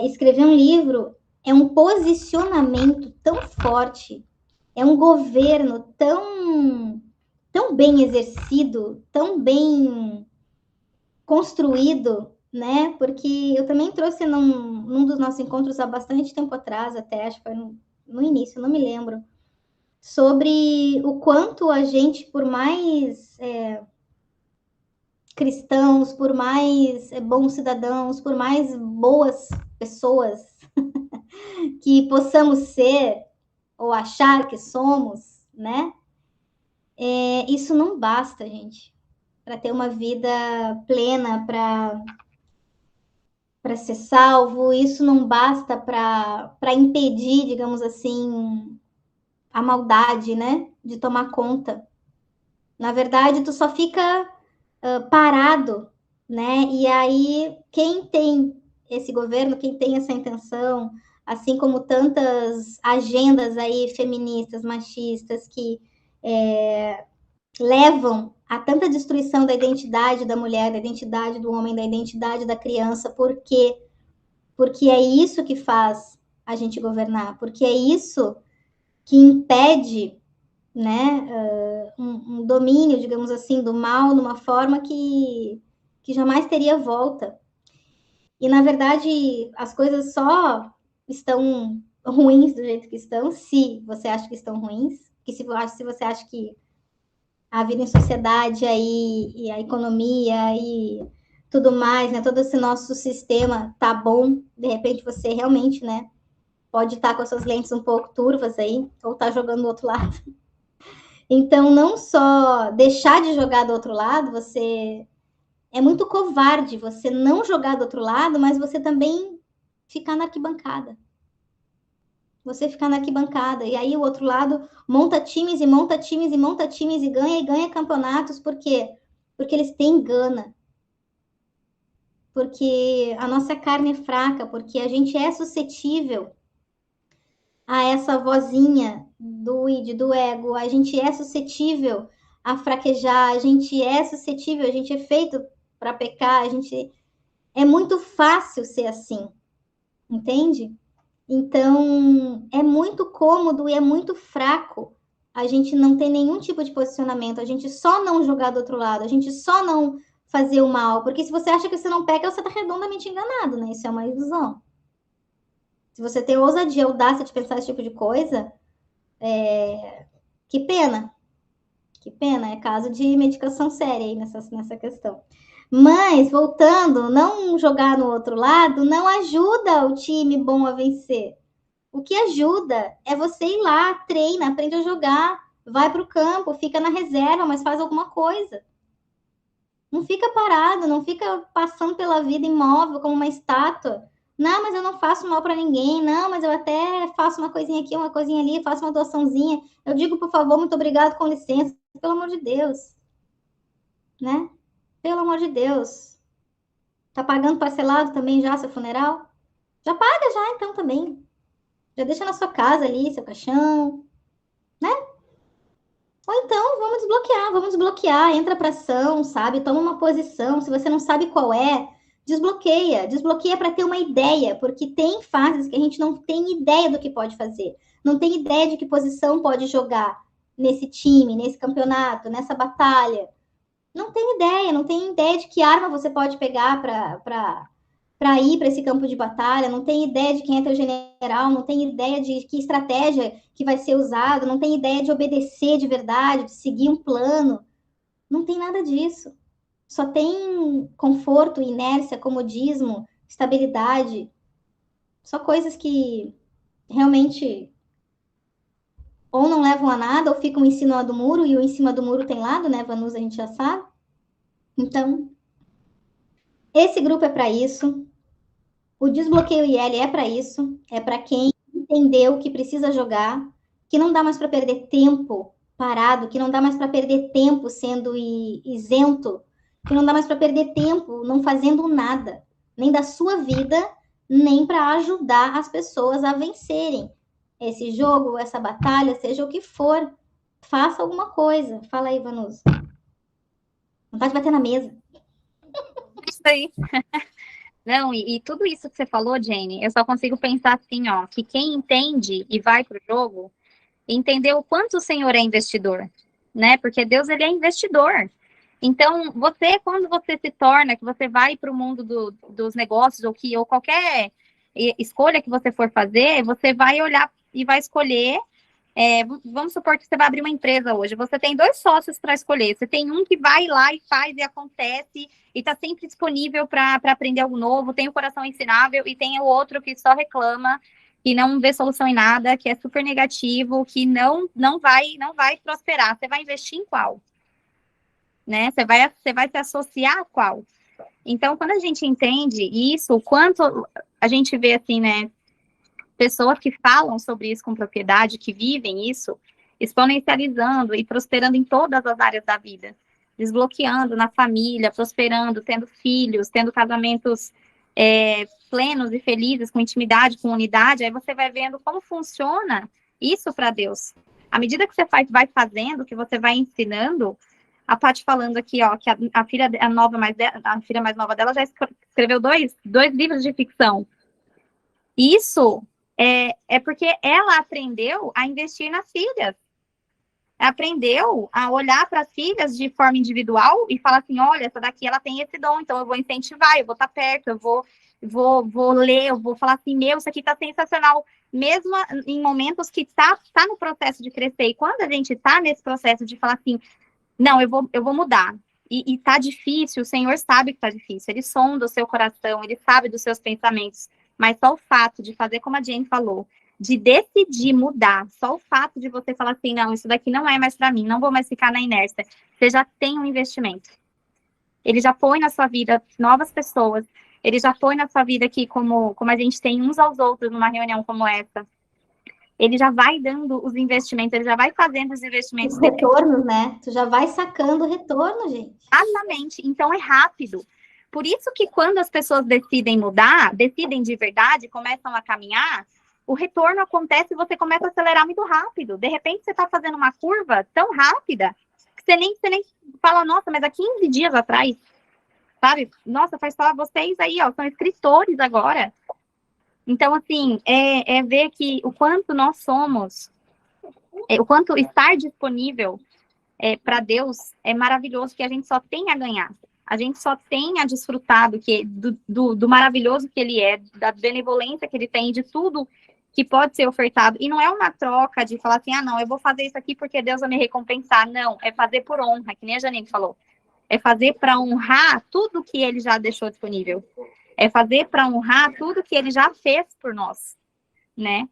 Speaker 1: escrever um livro é um posicionamento tão forte, é um governo tão bem exercido, tão bem construído, né? Porque eu também trouxe num dos nossos encontros há bastante tempo atrás, até acho que foi no início, não me lembro, sobre o quanto a gente, por mais cristãos, por mais bons cidadãos, por mais boas pessoas que possamos ser ou achar que somos, né? Isso não basta, gente, para ter uma vida plena, para ser salvo. Isso não basta para impedir, digamos assim, a maldade, né, de tomar conta. Na verdade, tu só fica parado, né? E aí, quem tem esse governo, quem tem essa intenção, assim como tantas agendas aí feministas, machistas, que levam a tanta destruição da identidade da mulher, da identidade do homem, da identidade da criança, porque é isso que faz a gente governar, porque é isso que impede, né, um domínio, digamos assim, do mal, numa forma que jamais teria volta. E, na verdade, as coisas só estão ruins do jeito que estão, se você acha que estão ruins, que se você acha que a vida em sociedade aí, e a economia e tudo mais, né, todo esse nosso sistema tá bom, de repente você realmente, né, pode estar com as suas lentes um pouco turvas aí, ou tá jogando do outro lado. Então, não só deixar de jogar do outro lado, você é muito covarde você não jogar do outro lado, mas você também ficar na arquibancada. Você ficar na arquibancada. E aí o outro lado monta times e monta times e monta times e ganha campeonatos. Por quê? Porque eles têm gana. Porque a nossa carne é fraca, porque a gente é suscetível a essa vozinha do id, do ego, a gente é suscetível a fraquejar, a gente é suscetível, a gente é feito para pecar, a gente é muito fácil ser assim, entende? Então, é muito cômodo e é muito fraco a gente não ter nenhum tipo de posicionamento, a gente só não jogar do outro lado, a gente só não fazer o mal, porque se você acha que você não peca, você está redondamente enganado, né? Isso é uma ilusão. Se você tem ousadia, audácia de pensar esse tipo de coisa, que pena. Que pena, é caso de medicação séria aí nessa questão. Mas, voltando, não jogar no outro lado não ajuda o time bom a vencer. O que ajuda é você ir lá, treina, aprende a jogar, vai para o campo, fica na reserva, mas faz alguma coisa. Não fica parado, não fica passando pela vida imóvel como uma estátua. Não, mas eu não faço mal para ninguém. Não, mas eu até faço uma coisinha aqui, uma coisinha ali, faço uma doaçãozinha. Eu digo, por favor, muito obrigado, com licença. Pelo amor de Deus. Né? Pelo amor de Deus. Tá pagando parcelado também já seu funeral? Já paga já, então, também. Já deixa na sua casa ali, seu caixão. Né? Ou então, vamos desbloquear, entra para ação, sabe? Toma uma posição, se você não sabe qual é, desbloqueia para ter uma ideia, porque tem fases que a gente não tem ideia do que pode fazer, não tem ideia de que posição pode jogar nesse time, nesse campeonato, nessa batalha. Não tem ideia de que arma você pode pegar para ir para esse campo de batalha, não tem ideia de quem é teu general, não tem ideia de que estratégia que vai ser usada, não tem ideia de obedecer de verdade, de seguir um plano. Não tem nada disso. Só tem conforto, inércia, comodismo, estabilidade. Só coisas que realmente ou não levam a nada, ou ficam em cima do muro, e o em cima do muro tem lado, né, Vanus, a gente já sabe. Então, esse grupo é para isso. O desbloqueio IL é para isso, é para quem entendeu que precisa jogar, que não dá mais para perder tempo parado, que não dá mais para perder tempo sendo isento, que não dá mais para perder tempo não fazendo nada, nem da sua vida, nem para ajudar as pessoas a vencerem esse jogo, essa batalha, seja o que for. Faça alguma coisa. Fala aí, Vanusa. Vontade de bater na mesa.
Speaker 3: Isso aí. Não, e tudo isso que você falou, Jane, eu só consigo pensar assim, ó, que quem entende e vai pro jogo, entendeu o quanto o Senhor é investidor, né? Porque Deus, ele é investidor. Então, você, quando você se torna, que você vai para o mundo dos negócios, ou qualquer escolha que você for fazer, você vai olhar e vai escolher. Vamos supor que você vai abrir uma empresa hoje. Você tem 2 sócios para escolher. Você tem um que vai lá e faz e acontece e está sempre disponível para aprender algo novo, tem o coração ensinável, e tem o outro que só reclama que não vê solução em nada, que é super negativo, que não vai prosperar. Você vai investir em qual? Né? Você vai se associar a qual? Então, quando a gente entende isso, o quanto a gente vê assim, né, pessoas que falam sobre isso com propriedade, que vivem isso, exponencializando e prosperando em todas as áreas da vida, desbloqueando na família, prosperando, tendo filhos, tendo casamentos plenos e felizes, com intimidade, com unidade, aí você vai vendo como funciona isso para Deus. À medida que você vai fazendo, que você vai ensinando, a Paty falando aqui, ó, que a filha mais nova dela já escreveu dois livros de ficção. Isso é porque ela aprendeu a investir nas filhas. Aprendeu a olhar para as filhas de forma individual e falar assim, olha, essa daqui ela tem esse dom, então eu vou incentivar, eu vou estar perto, eu vou ler, eu vou falar assim, meu, isso aqui está sensacional, mesmo em momentos que tá no processo de crescer. E quando a gente está nesse processo de falar assim, não, eu vou mudar, e tá difícil, o Senhor sabe que tá difícil, Ele sonda o seu coração, Ele sabe dos seus pensamentos, mas só o fato de fazer como a Jane falou, de decidir mudar, só o fato de você falar assim, não, isso daqui não é mais para mim, não vou mais ficar na inércia, você já tem um investimento. Ele já põe na sua vida novas pessoas, ele já põe na sua vida aqui, como a gente tem uns aos outros numa reunião como essa, ele já vai dando os investimentos, ele já vai fazendo os investimentos.
Speaker 1: Os retornos, né? Tu já vai sacando o retorno, gente.
Speaker 3: Exatamente, então é rápido. Por isso que quando as pessoas decidem mudar, decidem de verdade, começam a caminhar, o retorno acontece e você começa a acelerar muito rápido. De repente, você está fazendo uma curva tão rápida que você nem fala, nossa, mas há 15 dias atrás, sabe? Nossa, faz só vocês aí, ó, são escritores agora. Então, assim, é ver que o quanto nós somos, o quanto estar disponível para Deus é maravilhoso, que a gente só tem a ganhar. A gente só tem a desfrutar do maravilhoso que Ele é, da benevolência que Ele tem, de tudo que pode ser ofertado. E não é uma troca de falar assim, não, eu vou fazer isso aqui porque Deus vai me recompensar. Não, é fazer por honra, que nem a Janine falou. É fazer para honrar tudo que Ele já deixou disponível. É fazer para honrar tudo que Ele já fez por nós, né?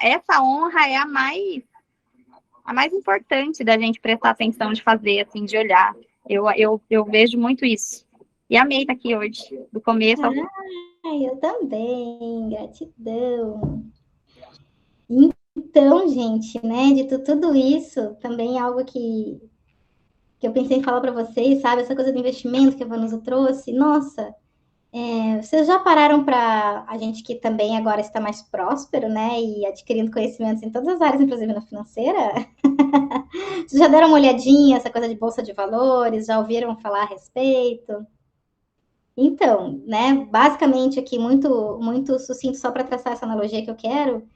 Speaker 3: Essa honra é a mais importante da gente prestar atenção, de fazer, assim, de olhar. Eu vejo muito isso. E amei estar aqui hoje, do começo ao fim.
Speaker 1: Eu também, gratidão. Então, gente, né, de tudo isso, também algo que eu pensei em falar para vocês, sabe, essa coisa do investimento que a Vanusa trouxe, nossa, vocês já pararam para a gente que também agora está mais próspero, né, e adquirindo conhecimentos em todas as áreas, inclusive na financeira? Vocês já deram uma olhadinha essa coisa de bolsa de valores? Já ouviram falar a respeito? Então, né, basicamente aqui, muito, muito sucinto, só para traçar essa analogia que eu quero,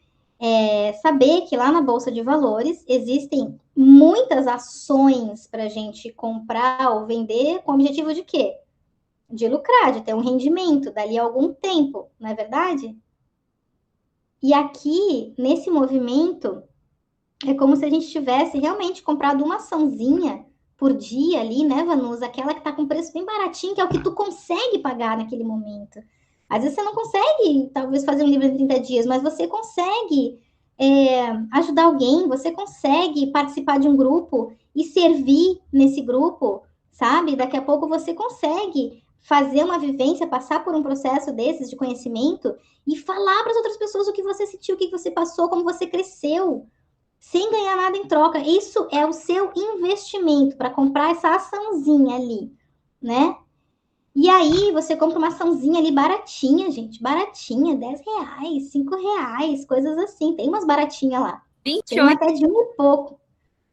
Speaker 1: saber que lá na Bolsa de Valores existem muitas ações para a gente comprar ou vender com o objetivo de quê? De lucrar, de ter um rendimento dali a algum tempo, não é verdade? E aqui, nesse movimento, é como se a gente tivesse realmente comprado uma açãozinha por dia ali, né, Vanusa? Aquela que tá com preço bem baratinho, que é o que tu consegue pagar naquele momento. Às vezes você não consegue, talvez, fazer um livro em 30 dias, mas você consegue ajudar alguém, você consegue participar de um grupo e servir nesse grupo, sabe? Daqui a pouco você consegue fazer uma vivência, passar por um processo desses de conhecimento e falar para as outras pessoas o que você sentiu, o que você passou, como você cresceu, sem ganhar nada em troca. Isso é o seu investimento para comprar essa açãozinha ali, né? E aí você compra uma açãozinha ali baratinha, gente, baratinha, R$10, R$5, coisas assim. Tem umas baratinhas lá.
Speaker 3: 28.
Speaker 1: Tem uma até de 1 e pouco.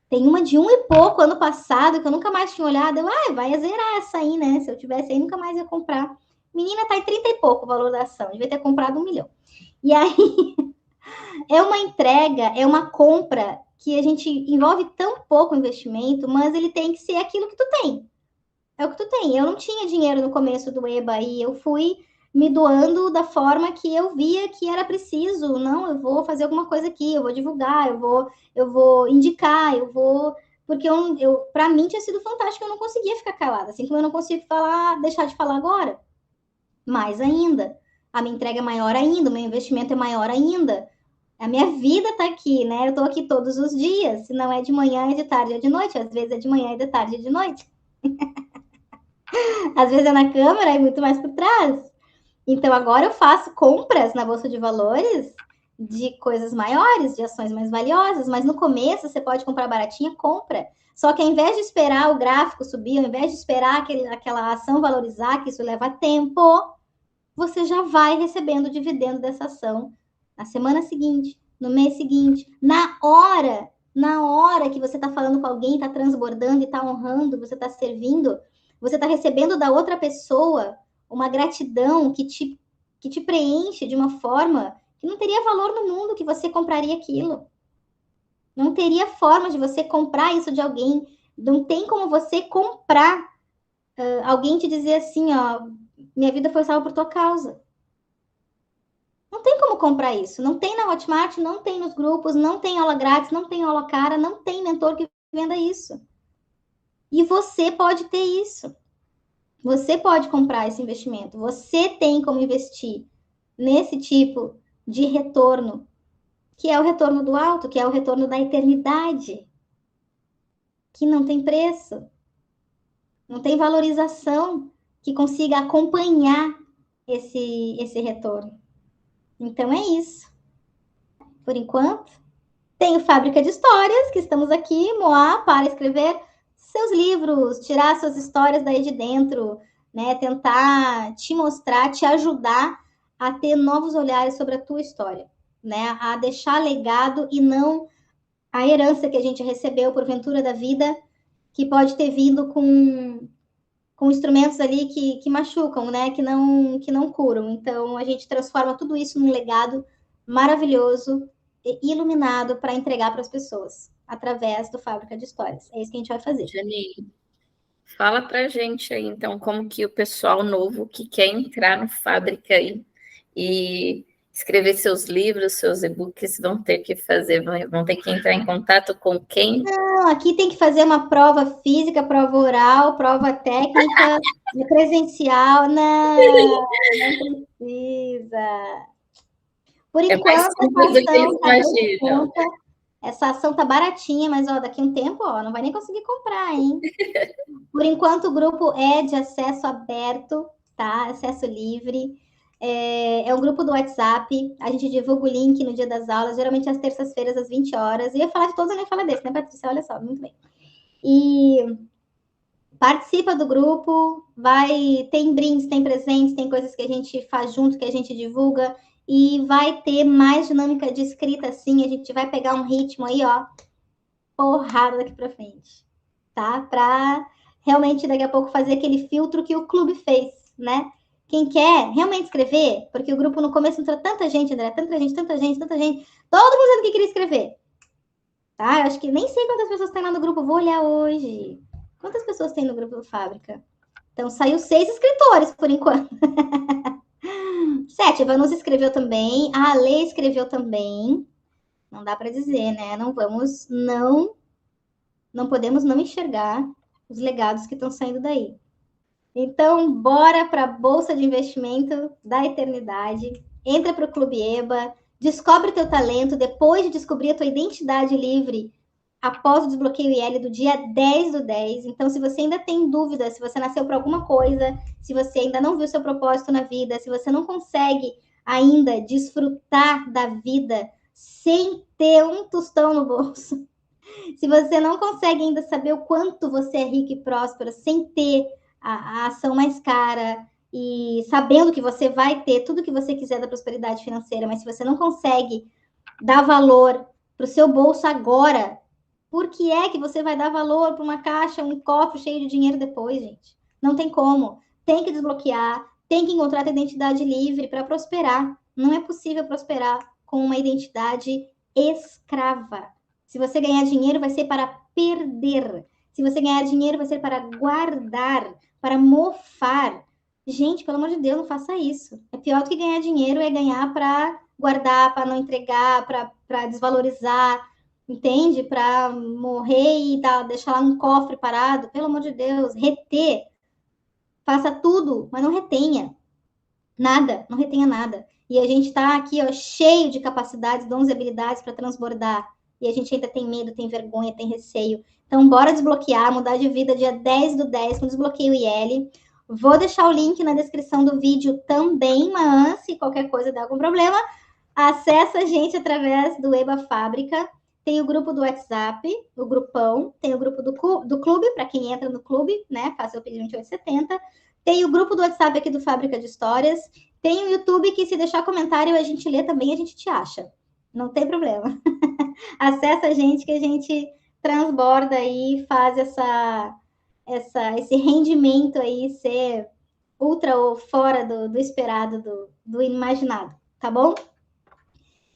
Speaker 1: Tem uma de 1 e pouco ano passado, que eu nunca mais tinha olhado. Vai zerar essa aí, né? Se eu tivesse aí, nunca mais ia comprar. Menina, tá em 30 e pouco o valor da ação. Devia ter comprado 1 milhão. E aí, é uma entrega, é uma compra que a gente envolve tão pouco investimento, mas ele tem que ser aquilo que tu tem. É o que tu tem. Eu não tinha dinheiro no começo do EBA e eu fui me doando da forma que eu via que era preciso. Não, eu vou fazer alguma coisa aqui, eu vou divulgar, eu vou indicar, porque para mim tinha sido fantástico, eu não conseguia ficar calada, assim como eu não consigo deixar de falar agora. Mais ainda, a minha entrega é maior ainda, o meu investimento é maior ainda, A minha vida está aqui, né? Eu estou aqui todos os dias. Se não é de manhã, é de tarde, é de noite. Às vezes é de manhã, é de tarde, é de noite. Às vezes é na câmera e muito mais por trás. Então, agora eu faço compras na Bolsa de Valores de coisas maiores, de ações mais valiosas. Mas no começo, você pode comprar baratinha, compra. Só que ao invés de esperar o gráfico subir, ao invés de esperar aquela ação valorizar, que isso leva tempo, você já vai recebendo o dividendo dessa ação na semana seguinte, no mês seguinte, na hora que você está falando com alguém, está transbordando e está honrando, você está servindo, você está recebendo da outra pessoa uma gratidão que te preenche de uma forma que não teria valor no mundo que você compraria aquilo. Não teria forma de você comprar isso de alguém. Não tem como você comprar alguém te dizer assim, ó, minha vida foi salva por tua causa. Não tem como comprar isso. Não tem na Hotmart, não tem nos grupos, não tem aula grátis, não tem aula cara, não tem mentor que venda isso. E você pode ter isso. Você pode comprar esse investimento. Você tem como investir nesse tipo de retorno, que é o retorno do alto, que é o retorno da eternidade, que não tem preço, não tem valorização que consiga acompanhar esse retorno. Então é isso. Por enquanto, tenho Fábrica de Histórias, que estamos aqui, Moá, para escrever seus livros, tirar suas histórias daí de dentro, né? Tentar te mostrar, te ajudar a ter novos olhares sobre a tua história, né? A deixar legado e não a herança que a gente recebeu por ventura da vida, que pode ter vindo com instrumentos ali que machucam, né? Que não curam. Então, a gente transforma tudo isso num legado maravilhoso e iluminado para entregar para as pessoas, através do Fábrica de Histórias. É isso que a gente vai fazer.
Speaker 2: Janine, fala pra gente aí, então, como que o pessoal novo que quer entrar no Fábrica aí e escrever seus livros, seus e-books, vão ter que fazer, vão ter que entrar em contato com quem?
Speaker 1: Não, aqui tem que fazer uma prova física, prova oral, prova técnica, presencial. Não precisa. Por
Speaker 2: mais
Speaker 1: enquanto,
Speaker 2: simples do que eles imaginam.
Speaker 1: essa ação tá baratinha, mas ó, daqui a um tempo, ó, não vai nem conseguir comprar, hein? Por enquanto, o grupo é de acesso aberto, tá? Acesso livre. É um grupo do WhatsApp. A gente divulga o link no dia das aulas, geralmente às terças-feiras, às 20 horas. Eu ia falar de todos, eu nem falar desse, né, Patrícia? Olha só, muito bem. E participa do grupo, tem brindes, tem presentes, tem coisas que a gente faz junto, que a gente divulga. E vai ter mais dinâmica de escrita, assim. A gente vai pegar um ritmo aí, ó, porrada daqui pra frente, tá? Pra realmente daqui a pouco fazer aquele filtro que o clube fez, né? Quem quer realmente escrever, porque o grupo no começo entrou tanta gente, André, tanta gente, todo mundo dizendo que queria escrever, tá? Eu acho que nem sei quantas pessoas tem lá no grupo, vou olhar hoje. Quantas pessoas tem no grupo do Fábrica? Então, saiu 6 escritores, por enquanto. 7, a Vanusa escreveu também, a Ale escreveu também. Não dá para dizer, né? Não podemos não enxergar os legados que estão saindo daí. Então, bora para a Bolsa de Investimento da Eternidade. Entra para o Clube EBA, descobre o teu talento depois de descobrir a tua identidade livre após o desbloqueio IL do dia 10/10. Então, se você ainda tem dúvida, se você nasceu para alguma coisa, se você ainda não viu seu propósito na vida, se você não consegue ainda desfrutar da vida sem ter um tostão no bolso, se você não consegue ainda saber o quanto você é rico e próspero sem ter a ação mais cara e sabendo que você vai ter tudo que você quiser da prosperidade financeira, mas se você não consegue dar valor para o seu bolso agora, por que é que você vai dar valor para uma caixa, um cofre cheio de dinheiro depois, gente? Não tem como. Tem que desbloquear, tem que encontrar a identidade livre para prosperar. Não é possível prosperar com uma identidade escrava. Se você ganhar dinheiro, vai ser para perder. Se você ganhar dinheiro, vai ser para guardar, para mofar. Gente, pelo amor de Deus, não faça isso. É pior do que ganhar dinheiro, é ganhar para guardar, para não entregar, para desvalorizar, entende? Para morrer e deixar lá no cofre parado. Pelo amor de Deus, reter. Faça tudo, mas não retenha. Nada, não retenha nada. E a gente está aqui, ó, cheio de capacidades, dons e habilidades para transbordar. E a gente ainda tem medo, tem vergonha, tem receio. Então, bora desbloquear, mudar de vida dia 10/10, com desbloqueio IL. Vou deixar o link na descrição do vídeo também, mas se qualquer coisa der algum problema, acessa a gente através do EBA Fábrica. Tem o grupo do WhatsApp, o grupão. Tem o grupo do clube, para quem entra no clube, né? Faça o pedido 2870. Tem o grupo do WhatsApp aqui do Fábrica de Histórias. Tem o YouTube, que se deixar comentário a gente lê também, a gente te acha. Não tem problema. Acessa a gente que a gente transborda aí e faz esse rendimento aí ser ultra ou fora do esperado, do imaginado, tá bom?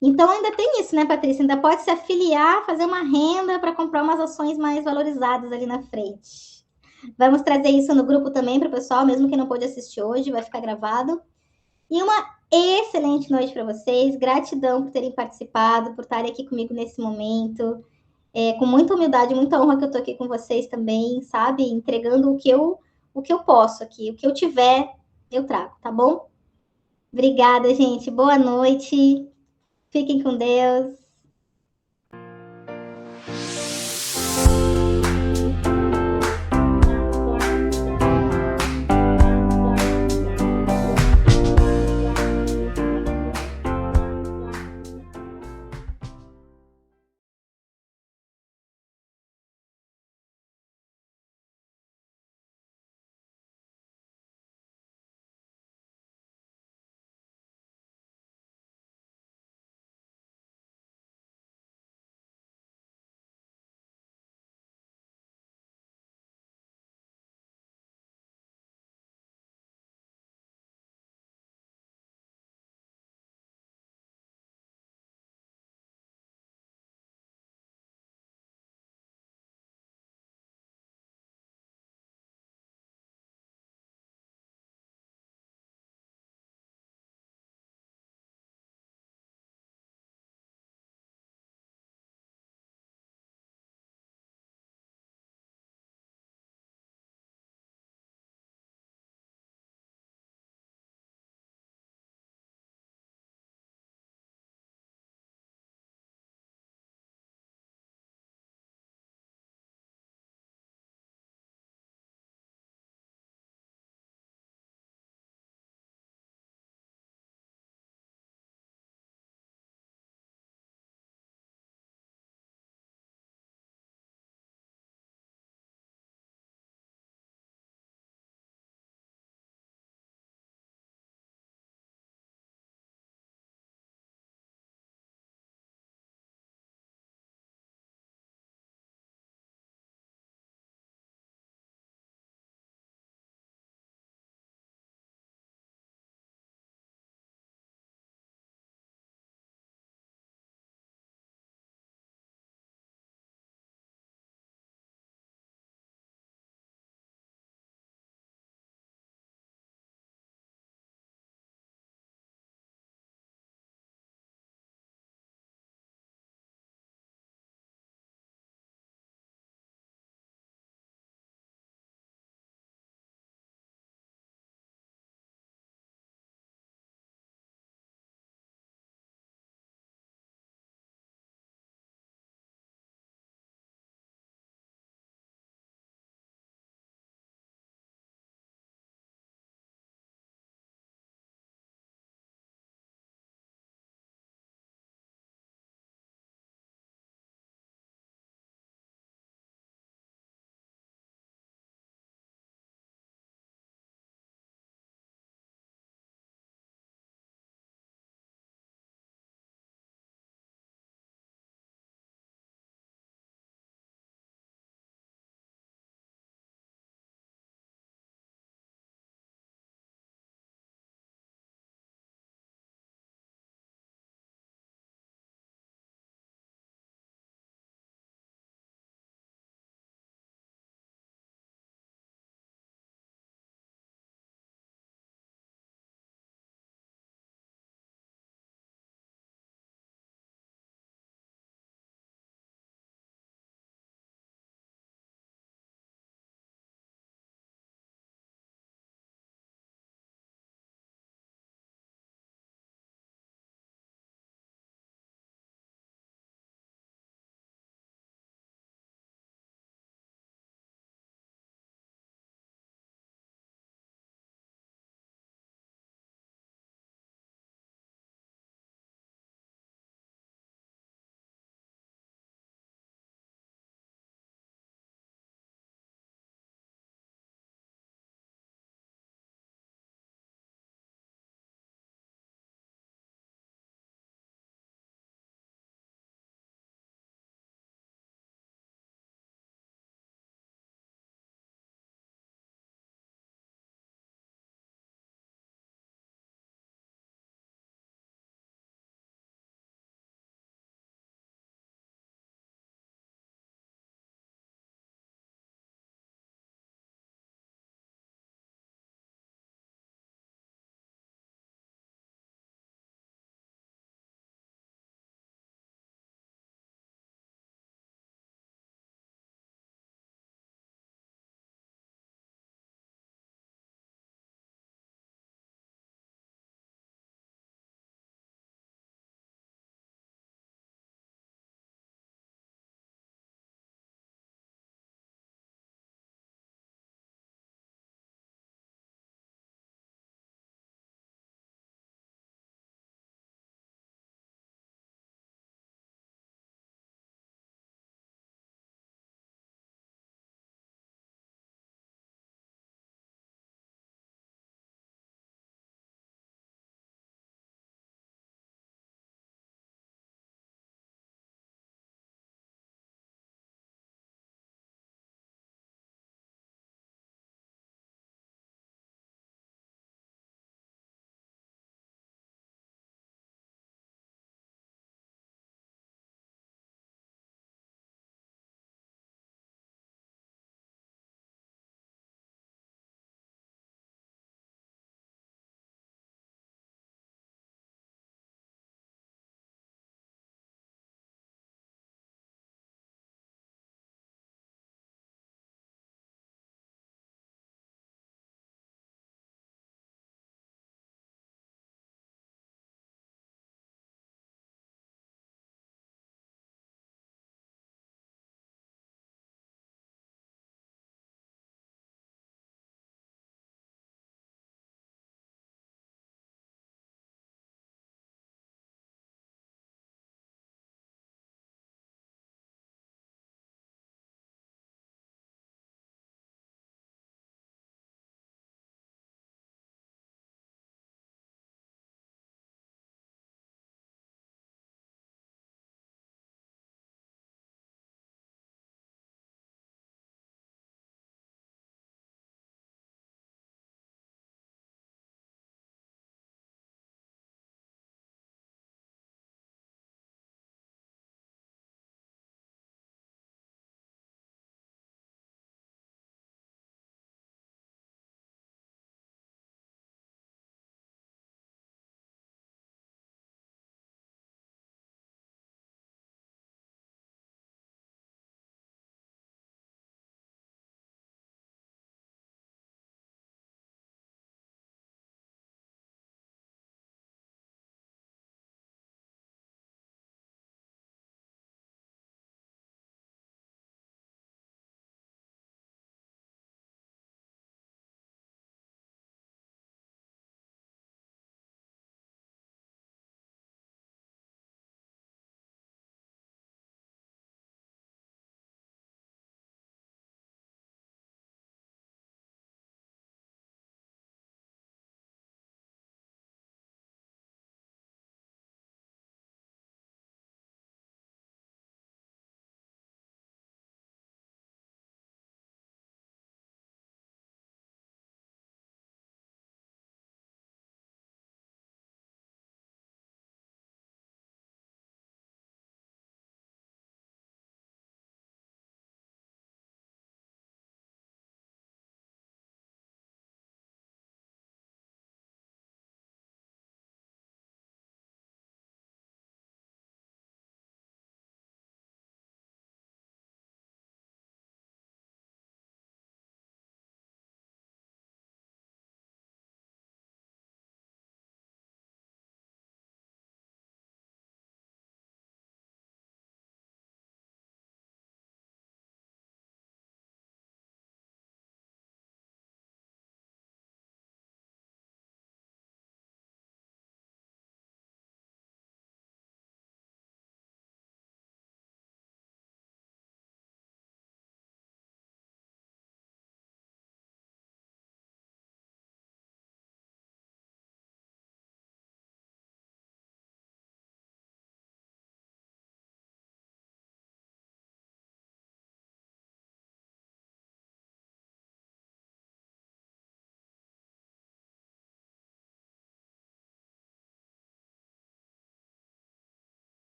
Speaker 1: Então ainda tem isso, né, Patrícia? Ainda pode se afiliar, fazer uma renda para comprar umas ações mais valorizadas ali na frente. Vamos trazer isso no grupo também para o pessoal, mesmo que não pôde assistir hoje, vai ficar gravado. E uma excelente noite para vocês. Gratidão por terem participado, por estarem aqui comigo nesse momento. Com muita humildade, muita honra que eu estou aqui com vocês também, sabe? Entregando o que eu posso aqui, o que eu tiver, eu trago, tá bom? Obrigada, gente. Boa noite. Fiquem com Deus.